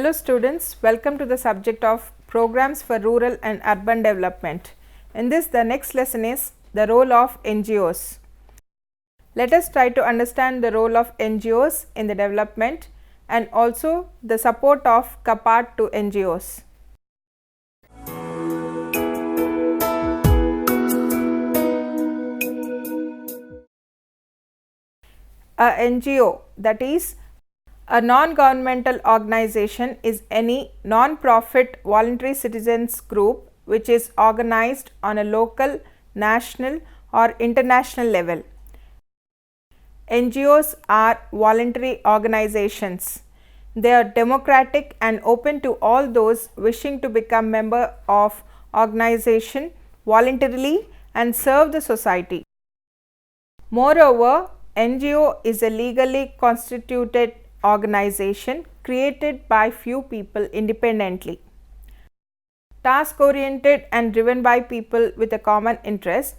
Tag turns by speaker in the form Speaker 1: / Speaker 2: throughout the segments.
Speaker 1: Hello students, welcome to the subject of Programs for Rural and Urban Development. In this, the next lesson is the role of NGOs. Let us try to understand the role of NGOs in the development and also the support of CAPART to NGOs. A NGO, that is a non-governmental organization, is any non-profit voluntary citizens group which is organized on a local, national or international level. NGOs are voluntary organizations. They are democratic and open to all those wishing to become member of organization voluntarily and serve the society. Moreover, NGO is a legally constituted organization created by few people independently. Task oriented and driven by people with a common interest,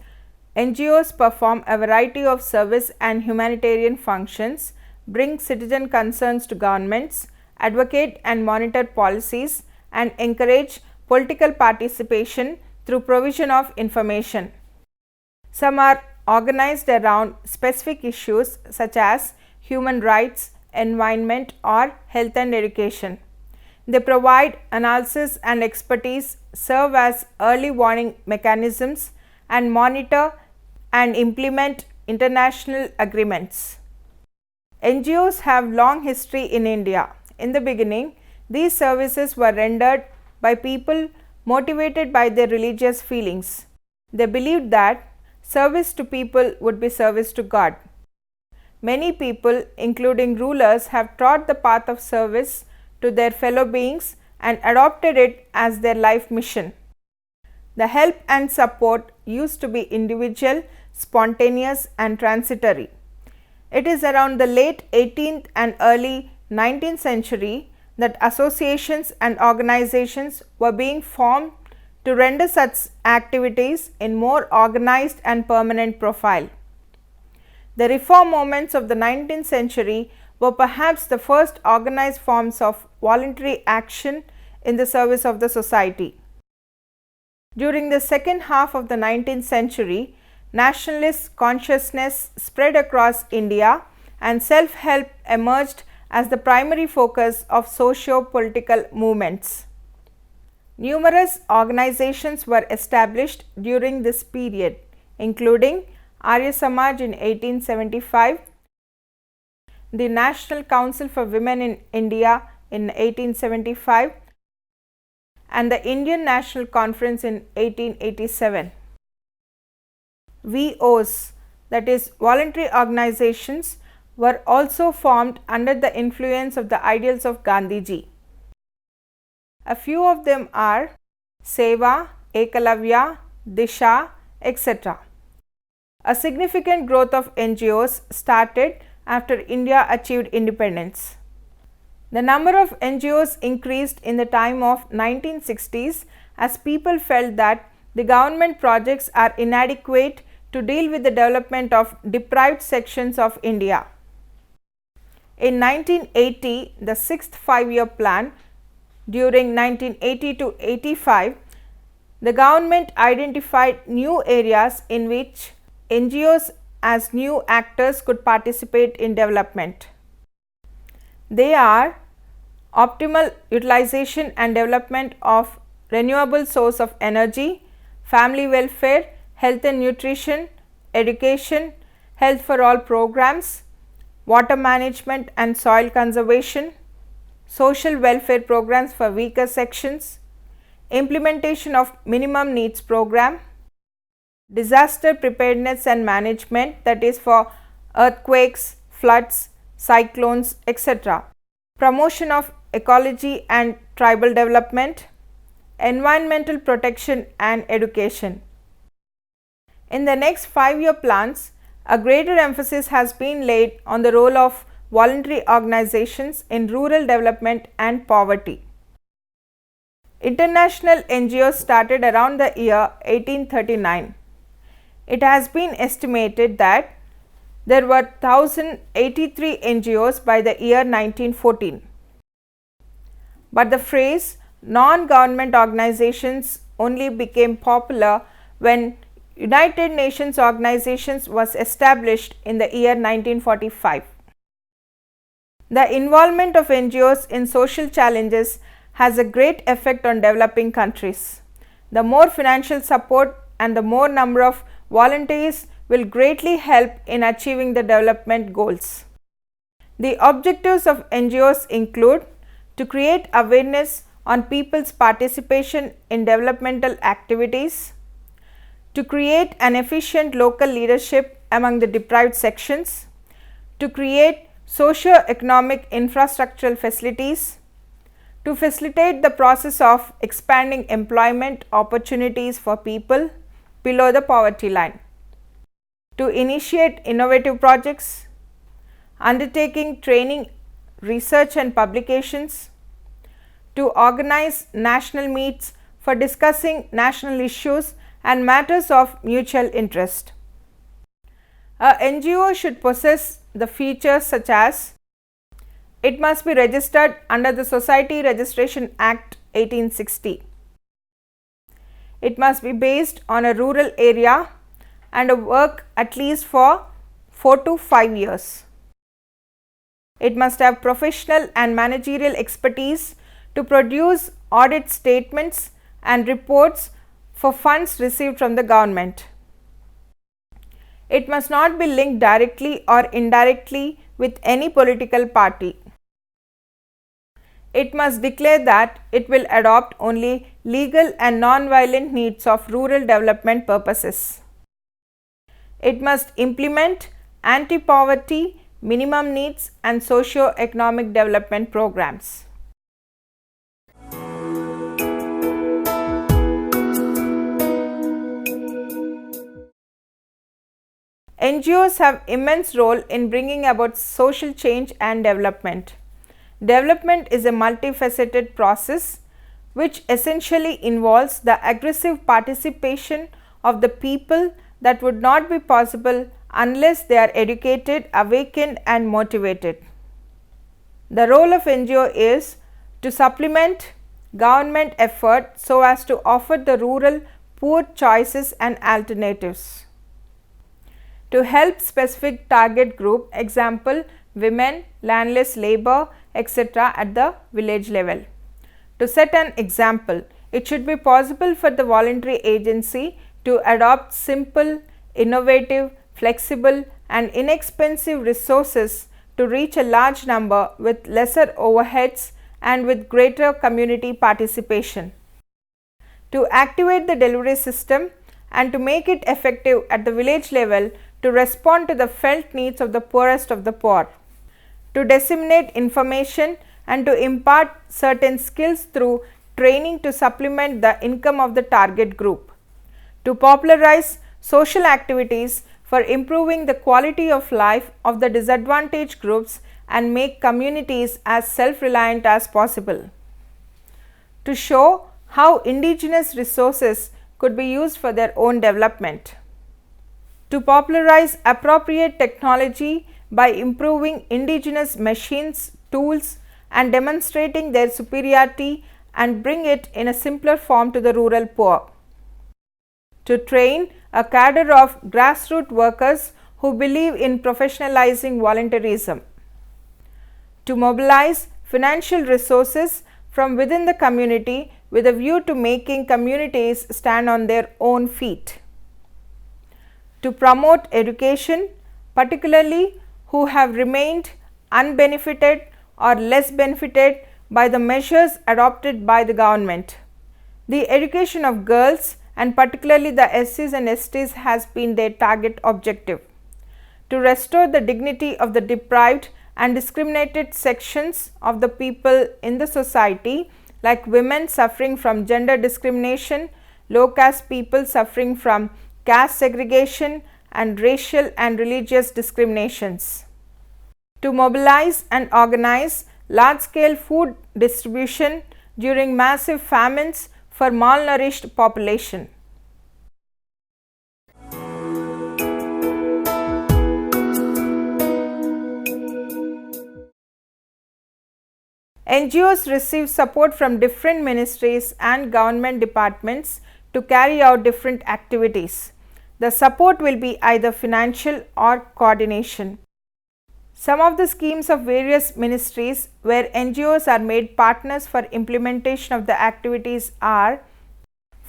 Speaker 1: NGOs perform a variety of service and humanitarian functions, bring citizen concerns to governments, advocate and monitor policies, and encourage political participation through provision of information. Some are organized around specific issues such as human rights, environment or health and education. They provide analysis and expertise, serve as early warning mechanisms, and monitor and implement international agreements. NGOs have long history in India. In the beginning, these services were rendered by people motivated by their religious feelings. They believed that service to people would be service to God. Many people, including rulers, have trod the path of service to their fellow beings and adopted it as their life mission. The help and support used to be individual, spontaneous and transitory. It is around the late 18th and early 19th century that associations and organizations were being formed to render such activities in more organized and permanent profile. The reform movements of the 19th century were perhaps the first organized forms of voluntary action in the service of the society. During the second half of the 19th century, nationalist consciousness spread across India and self-help emerged as the primary focus of socio-political movements. Numerous organizations were established during this period, including Arya Samaj in 1875, the National Council for Women in India in 1875, and the Indian National Conference in 1887. VOs, that is voluntary organizations, were also formed under the influence of the ideals of Gandhiji. A few of them are Seva, Ekalavya, Disha, etc. A significant growth of NGOs started after India achieved independence. The number of NGOs increased in the time of 1960s as people felt that the government projects are inadequate to deal with the development of deprived sections of India. In 1980, the sixth five-year plan, during 1980 to 85, the government identified new areas in which NGOs as new actors could participate in development. They are optimal utilization and development of renewable source of energy, family welfare, health and nutrition, education, health for all programs, water management and soil conservation, social welfare programs for weaker sections, implementation of minimum needs program, disaster preparedness and management, that is for earthquakes, floods, cyclones, etc., promotion of ecology and tribal development, environmental protection and education. In the next 5-year plans, a greater emphasis has been laid on the role of voluntary organizations in rural development and poverty. International NGOs started around the year 1839. It has been estimated that there were 1083 NGOs by the year 1914. but the phrase non-government organizations only became popular when United Nations Organizations was established in the year 1945. The involvement of NGOs in social challenges has a great effect on developing countries. The more financial support and the more number of volunteers will greatly help in achieving the development goals. The objectives of NGOs include to create awareness on people's participation in developmental activities, to create an efficient local leadership among the deprived sections, to create socio-economic infrastructural facilities, to facilitate the process of expanding employment opportunities for people below the poverty line, to initiate innovative projects, undertaking training, research and publications, to organize national meets for discussing national issues and matters of mutual interest. A NGO should possess the features such as it must be registered under the Society Registration Act 1860. It must be based on a rural area and work at least for 4 to 5 years. It must have professional and managerial expertise to produce audit statements and reports for funds received from the government. It must not be linked directly or indirectly with any political party. It must declare that it will adopt only legal and non-violent needs of rural development purposes. It must implement anti-poverty, minimum needs and socio-economic development programs. NGOs have immense role in bringing about social change and development. Development is a multifaceted process which essentially involves the aggressive participation of the people that would not be possible unless they are educated, awakened and motivated. The role of NGO is to supplement government effort so as to offer the rural poor choices and alternatives. To help specific target group, example women, landless labor, etc. at the village level. To set an example, it should be possible for the voluntary agency to adopt simple, innovative, flexible and inexpensive resources to reach a large number with lesser overheads and with greater community participation. To activate the delivery system and to make it effective at the village level to respond to the felt needs of the poorest of the poor. To disseminate information and to impart certain skills through training to supplement the income of the target group. To popularize social activities for improving the quality of life of the disadvantaged groups and make communities as self-reliant as possible. To show how indigenous resources could be used for their own development. To popularize appropriate technology by improving indigenous machines, tools and demonstrating their superiority and bring it in a simpler form to the rural poor. To train a cadre of grassroots workers who believe in professionalizing volunteerism. To mobilize financial resources from within the community with a view to making communities stand on their own feet. To promote education, particularly who have remained unbenefited or less benefited by the measures adopted by the government. The education of girls and particularly the SCs and STs has been their target objective. To restore the dignity of the deprived and discriminated sections of the people in the society like women suffering from gender discrimination, low caste people suffering from caste segregation and racial and religious discriminations. To mobilize and organize large scale food distribution during massive famines for malnourished population. NGOs receive support from different ministries and government departments to carry out different activities. The support will be either financial or coordination. Some of the schemes of various ministries where NGOs are made partners for implementation of the activities are: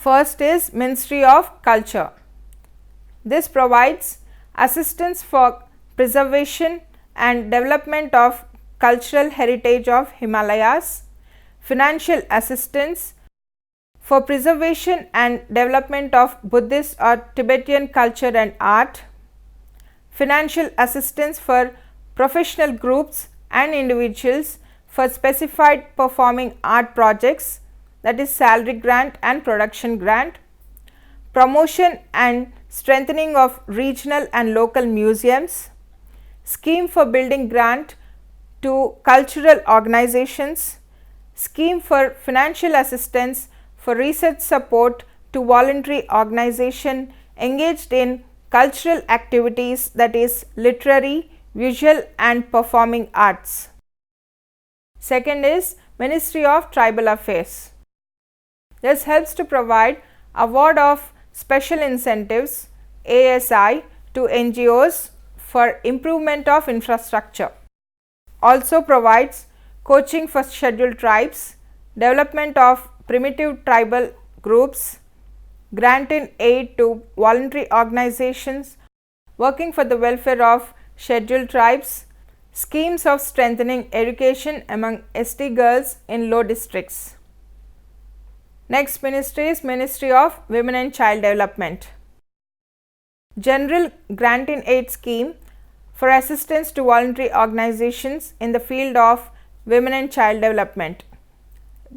Speaker 1: first is Ministry of Culture. This provides assistance for preservation and development of cultural heritage of Himalayas, financial assistance for preservation and development of Buddhist or Tibetan culture and art, financial assistance for professional groups and individuals for specified performing art projects, that is salary grant and production grant, promotion and strengthening of regional and local museums, scheme for building grant to cultural organizations, scheme for financial assistance for research support to voluntary organization engaged in cultural activities, that is literary, visual and performing arts. Second is Ministry of Tribal Affairs. This helps to provide award of special incentives ASI to NGOs for improvement of infrastructure. Also provides coaching for scheduled tribes, development of primitive tribal groups, grant in aid to voluntary organizations working for the welfare of scheduled tribes, schemes of strengthening education among ST girls in low districts. Next ministry is Ministry of Women and Child Development. General grant in aid scheme for assistance to voluntary organizations in the field of women and child development,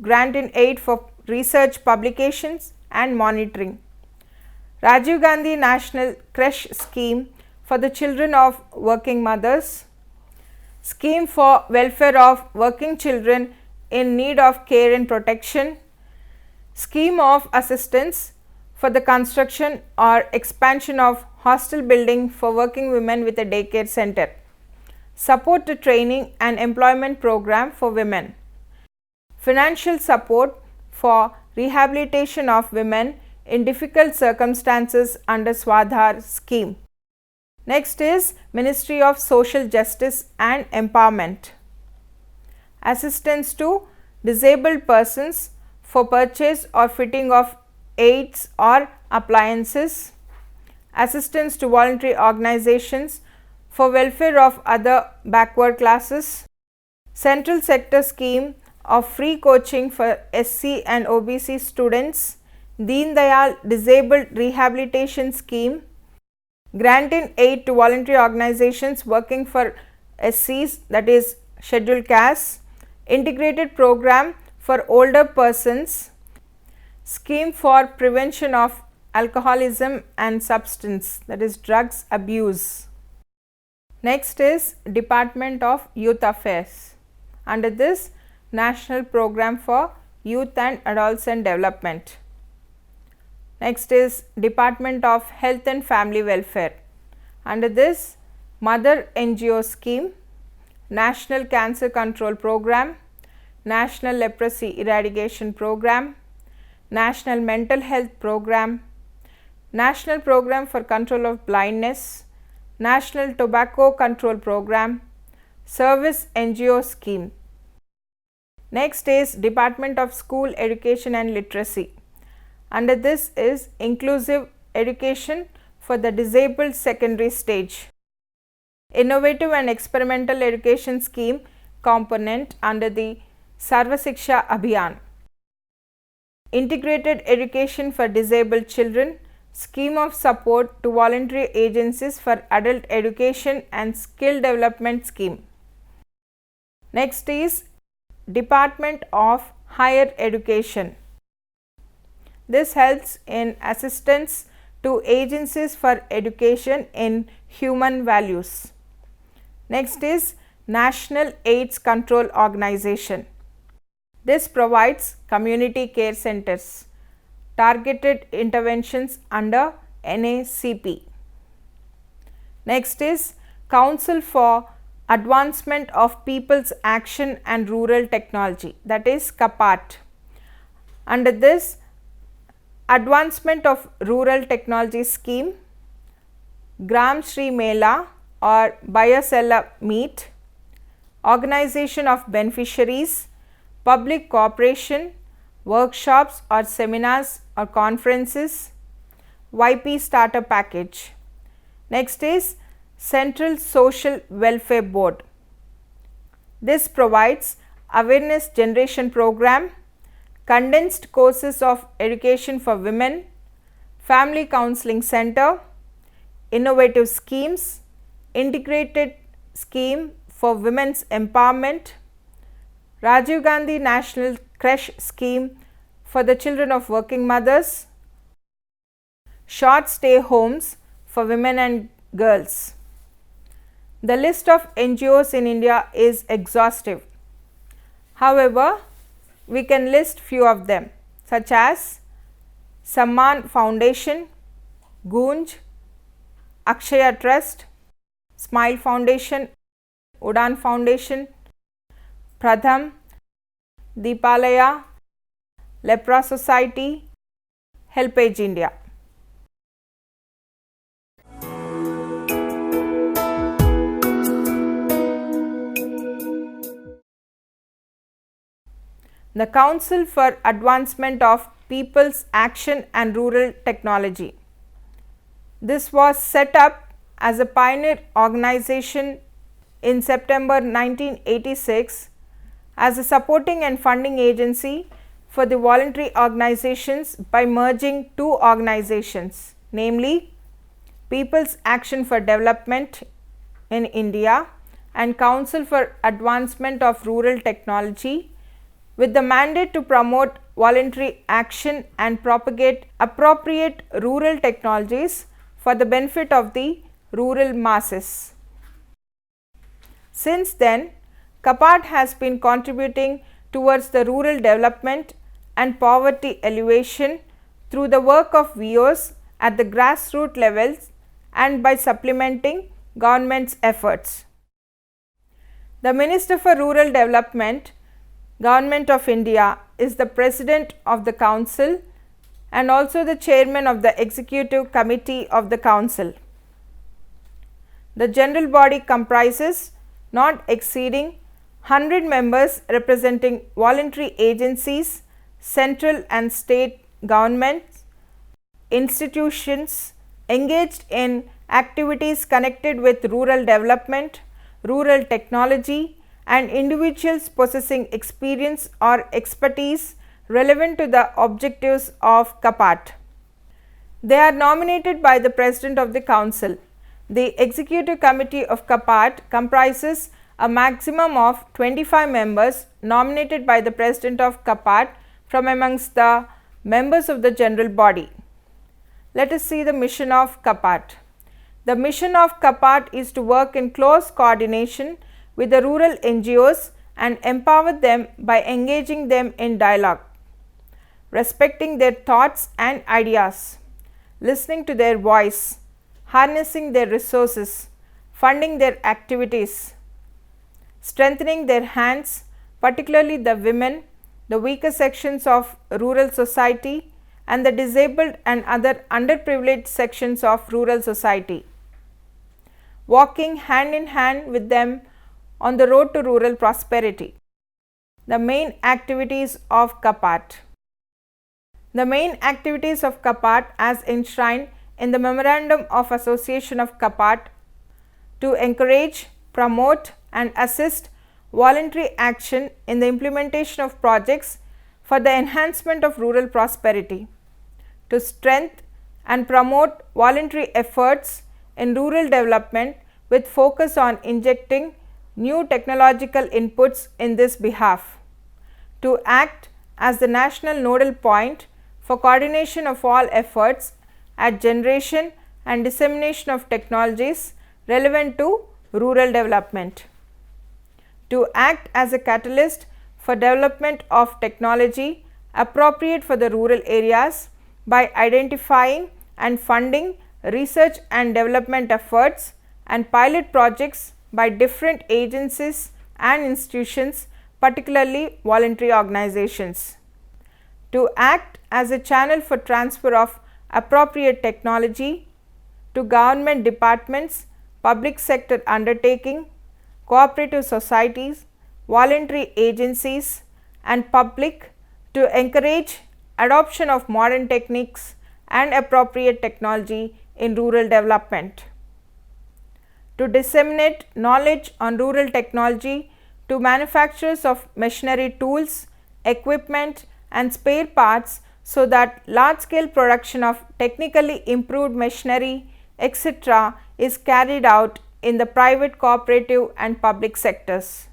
Speaker 1: grant in aid for research publications and monitoring. Rajiv Gandhi National Creche Scheme for the children of working mothers, scheme for welfare of working children in need of care and protection, scheme of assistance for the construction or expansion of hostel building for working women with a daycare center, support to training and employment program for women, financial support for rehabilitation of women in difficult circumstances under Swadhar scheme. Next is Ministry of Social Justice and Empowerment. Assistance to disabled persons for purchase or fitting of aids or appliances, assistance to voluntary organizations for welfare of other backward classes, central sector scheme of free coaching for SC and OBC students, Deen Dayal Disabled Rehabilitation Scheme, grant in aid to voluntary organizations working for SCs, that is scheduled castes, integrated program for older persons, scheme for prevention of alcoholism and substance, that is drugs abuse. Next is Department of Youth Affairs. Under this, National Program for Youth and Adolescent Development. Next is Department of Health and Family Welfare. Under this, Mother NGO Scheme, National Cancer Control Program, National Leprosy Eradication Program, National Mental Health Program, National Program for Control of Blindness, National Tobacco Control Program, Service NGO Scheme. Next is Department of School Education and Literacy. Under this is Inclusive Education for the Disabled Secondary Stage. Innovative and Experimental Education Scheme component under the Sarva Shiksha Abhiyan. Integrated Education for Disabled Children, Scheme of Support to Voluntary Agencies for Adult Education and Skill Development Scheme. Next is Department of Higher Education. This helps in assistance to agencies for education in human values. Next is National AIDS Control Organization. This provides community care centers, targeted interventions under NACP. Next is Council for Advancement of People's Action and Rural Technology, that is CAPART. Under this Advancement of Rural Technology scheme, Gram Shri Mela or Bayasella meet, organization of beneficiaries, public cooperation, workshops or seminars or conferences, YP starter package. Next is Central Social Welfare Board. This provides awareness generation program, condensed courses of education for women, family counseling center, innovative schemes, integrated scheme for women's empowerment, Rajiv Gandhi National Creche Scheme for the children of working mothers, short stay homes for women and girls. The list of NGOs in India is exhaustive. However, we can list few of them such as Samman Foundation, Gunj, Akshaya Trust, Smile Foundation, Udan Foundation, Pratham, Deepalaya, Lepra Society, Helpage India. The Council for Advancement of People's Action and Rural Technology. This was set up as a pioneer organization in September 1986 as a supporting and funding agency for the voluntary organizations by merging two organizations, namely People's Action for Development in India and Council for Advancement of Rural Technology, with the mandate to promote voluntary action and propagate appropriate rural technologies for the benefit of the rural masses. Since then, CAPART has been contributing towards the rural development and poverty alleviation through the work of VOs at the grassroots levels and by supplementing government's efforts. The Minister for Rural Development, Government of India, is the President of the Council and also the Chairman of the Executive Committee of the Council. The general body comprises not exceeding 100 members representing voluntary agencies, central and state governments, institutions engaged in activities connected with rural development, rural technology, and individuals possessing experience or expertise relevant to the objectives of CAPART. They are nominated by the President of the Council. The Executive Committee of CAPART comprises a maximum of 25 members nominated by the President of CAPART from amongst the members of the general body. Let us see the mission of CAPART. The mission of CAPART is to work in close coordination with the rural NGOs and empower them by engaging them in dialogue, respecting their thoughts and ideas, listening to their voice, harnessing their resources, funding their activities, strengthening their hands, particularly the women, the weaker sections of rural society, and the disabled and other underprivileged sections of rural society, walking hand in hand with them on the road to rural prosperity. The main activities of CAPART. The main activities of CAPART as enshrined in the Memorandum of Association of CAPART to encourage, promote and assist voluntary action in the implementation of projects for the enhancement of rural prosperity, to strengthen and promote voluntary efforts in rural development with focus on injecting new technological inputs in this behalf, to act as the national nodal point for coordination of all efforts at generation and dissemination of technologies relevant to rural development, to act as a catalyst for development of technology appropriate for the rural areas by identifying and funding research and development efforts and pilot projects by different agencies and institutions, particularly voluntary organizations. To act as a channel for transfer of appropriate technology to government departments, public sector undertaking, cooperative societies, voluntary agencies and public, to encourage adoption of modern techniques and appropriate technology in rural development. To disseminate knowledge on rural technology to manufacturers of machinery tools, equipment and spare parts, so that large scale production of technically improved machinery etc. is carried out in the private, cooperative and public sectors.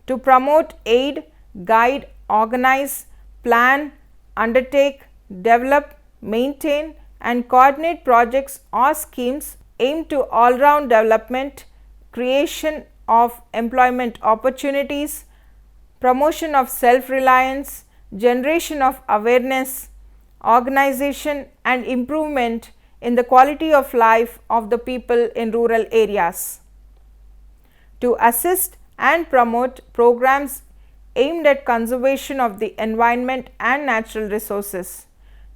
Speaker 1: To promote, aid, guide, organize, plan, undertake, develop, maintain and coordinate projects or schemes aimed to all round development, creation of employment opportunities, promotion of self-reliance, generation of awareness, organization and improvement in the quality of life of the people in rural areas. To assist and promote programs aimed at conservation of the environment and natural resources.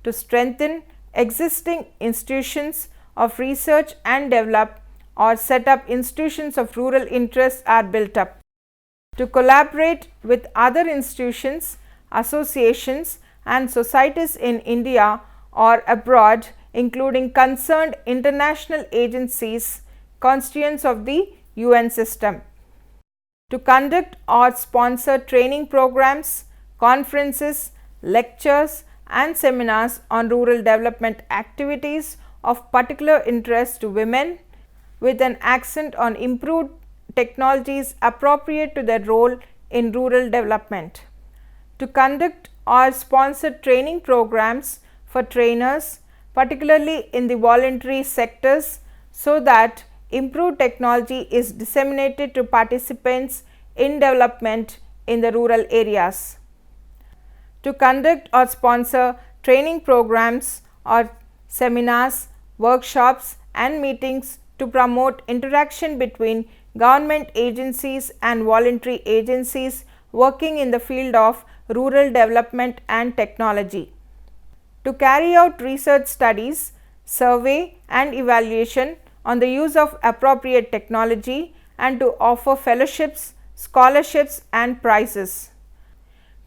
Speaker 1: To strengthen existing institutions of research and develop or set up institutions of rural interest are built up. To collaborate with other institutions, associations and societies in India or abroad, including concerned international agencies constituents of the UN system. To conduct or sponsor training programs, conferences, lectures and seminars on rural development activities of particular interest to women, with an accent on improved technologies appropriate to their role in rural development. To conduct or sponsor training programs for trainers, particularly in the voluntary sectors, so that improved technology is disseminated to participants in development in the rural areas. To conduct or sponsor training programs or seminars, workshops and meetings to promote interaction between government agencies and voluntary agencies working in the field of rural development and technology. To carry out research studies, survey and evaluation on the use of appropriate technology and to offer fellowships, scholarships and prizes.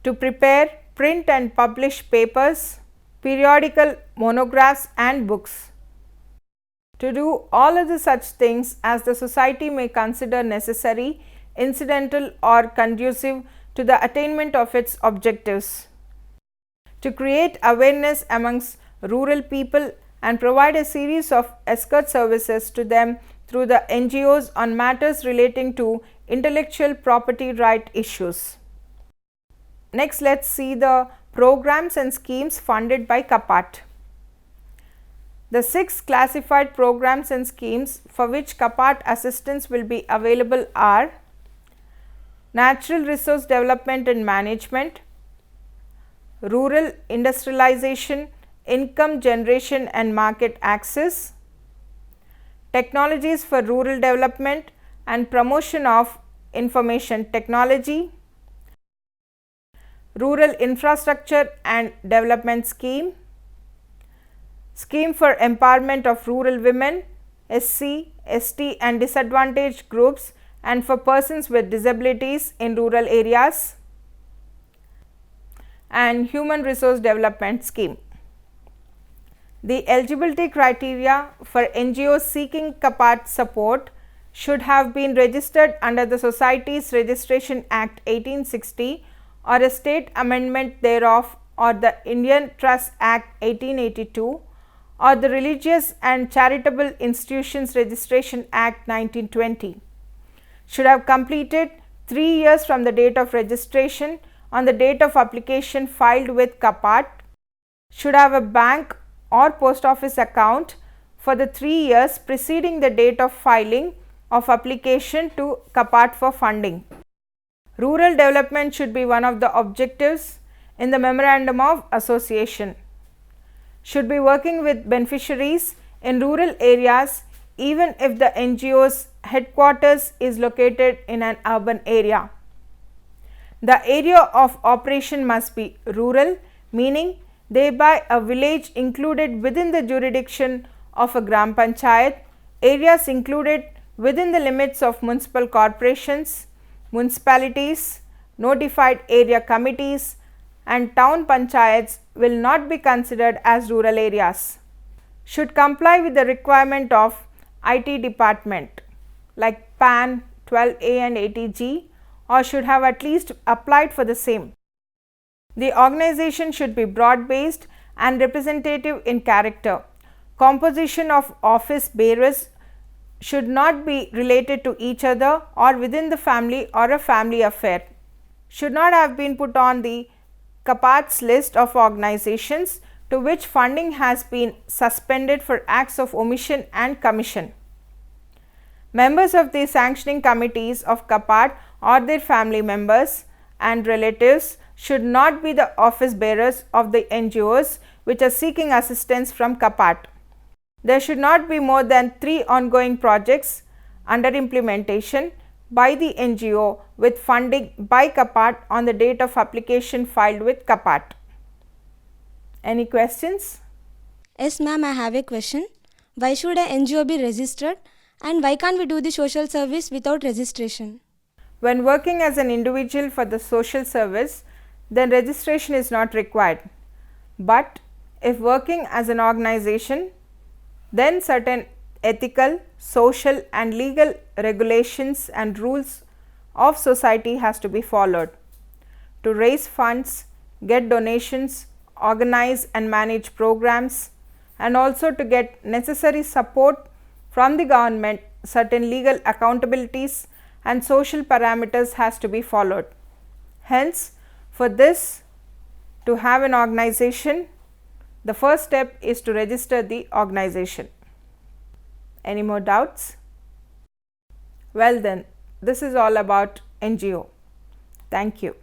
Speaker 1: To prepare, print and publish papers, periodical monographs and books. To do all other such things as the society may consider necessary, incidental or conducive to the attainment of its objectives. To create awareness amongst rural people and provide a series of escort services to them through the NGOs on matters relating to intellectual property right issues. Next, let us see the programs and schemes funded by CAPART. The 6 classified programs and schemes for which CAPART assistance will be available are: Natural Resource Development and Management, Rural Industrialization, Income Generation and Market Access, Technologies for Rural Development and Promotion of Information Technology, Rural Infrastructure and Development Scheme, Scheme for Empowerment of Rural Women, SC, ST and disadvantaged groups and for persons with disabilities in rural areas, and Human Resource Development Scheme. The eligibility criteria for NGOs seeking CAPART support should have been registered under the Societies Registration Act 1860 or a state amendment thereof, or the Indian Trust Act 1882 or the Religious and Charitable Institutions Registration Act 1920. Should have completed 3 years from the date of registration on the date of application filed with CAPART, should have a bank or post office account for the 3 years preceding the date of filing of application to CAPART for funding. Rural development should be one of the objectives in the memorandum of association. Should be working with beneficiaries in rural areas even if the NGO's headquarters is located in an urban area. The area of operation must be rural, meaning thereby a village included within the jurisdiction of a Gram Panchayat, areas included within the limits of municipal corporations, municipalities, notified area committees and town panchayats will not be considered as rural areas. Should comply with the requirement of IT department like PAN 12A and 80G, or should have at least applied for the same. The organization should be broad based and representative in character. Composition of office bearers should not be related to each other or within the family or a family affair. Should not have been put on the CAPART's list of organizations to which funding has been suspended for acts of omission and commission. Members of the sanctioning committees of CAPART or their family members and relatives should not be the office bearers of the NGOs which are seeking assistance from CAPART. There should not be more than 3 ongoing projects under implementation by the NGO with funding by CAPART on the date of application filed with CAPART. Any questions?
Speaker 2: Yes ma'am, I have a question. Why should a NGO be registered and why can't we do the social service without registration?
Speaker 1: When working as an individual for the social service, then registration is not required. But if working as an organization, then certain ethical, social and legal regulations and rules of society has to be followed. To raise funds, get donations, organize and manage programs, and also to get necessary support from the government, certain legal accountabilities and social parameters has to be followed. Hence, for this to have an organization, the first step is to register the organization. Any more doubts? Well then, this is all about NGO. Thank you.